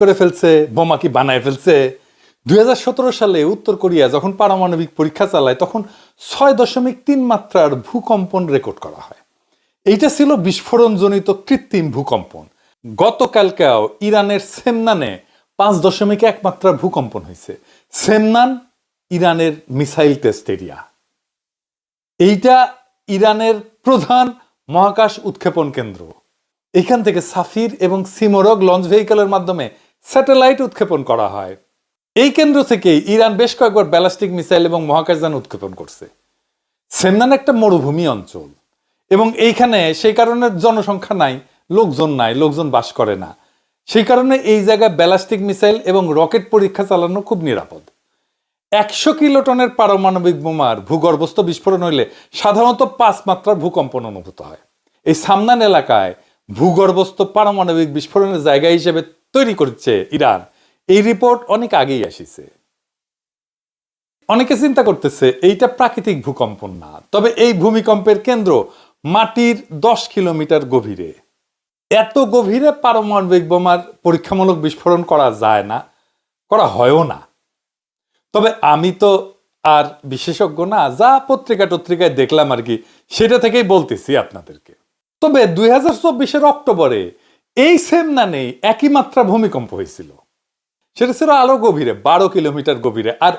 করে ফেলছে, বোমা কি বানায় ফেলছে? 2017 সালে উত্তর কোরিয়া যখন পারমাণবিক পরীক্ষা চালায় তখন 6.3 মাত্রার ভূকম্পন রেকর্ড করা হয়। এইটা ছিল বিস্ফোরণজনিত কৃত্রিম ভূকম্পন। গতকালকেও ইরানের সেমনানে 5.1 মাত্রার ভূকম্পন হয়েছে। সেমনান ইরানের মিসাইল টেস্ট এরিয়া। এইটা ইরানের প্রধান মহাকাশ উৎক্ষেপণ কেন্দ্র। এখান থেকে সাফির এবং সিমোরগ লঞ্চ ভেহিকলের মাধ্যমে স্যাটেলাইট উৎক্ষেপণ করা হয়। এই কেন্দ্র থেকে ইরান বেশ কয়েকবার ব্যালিস্টিক মিসাইল এবং মহাকাশযান উৎক্ষেপণ করছে। সেমনান একটা মরুভূমি অঞ্চল এবং এইখানে সেই কারণে জনসংখ্যা নাই, লোকজন বাস করে না। সেই কারণে এই জায়গায় ব্যালিস্টিক মিসাইল এবং রকেট পরীক্ষা চালানো খুব নিরাপদ। 100 কিলোটনের পারমাণবিক বোমার ভূগর্ভস্থ বিস্ফোরণ হইলে সাধারণত 5 মাত্রার ভূকম্পন অনুভূত হয়। এই সামনান এলাকায় ভূগর্ভস্থ পারমাণবিক বিস্ফোরণের জায়গা হিসেবে তৈরি করছে ইরান, এই রিপোর্ট অনেক আগেই আসিছে। অনেকে চিন্তা করতেছে এইটা প্রাকৃতিক ভূকম্পন না, তবে এই ভূমিকম্পের কেন্দ্র মাটির 10 কিলোমিটার গভীরে। এত গভীরে পারমাণবিক বোমার পরীক্ষামূলক বিস্ফোরণ করা যায় না, করা হয়ও না। তবে আমি তো আর বিশেষজ্ঞ না, যা পত্রিকায় দেখলাম আর কি, সেটা থেকেই বলতেছি আপনাদেরকে। তবে 2024 অক্টোবরে এই সেমনানে একই মাত্রা ভূমিকম্প হয়েছিল। সেটা ছিল আরো গভীরে, 12 কিলোমিটার গভীরে। আর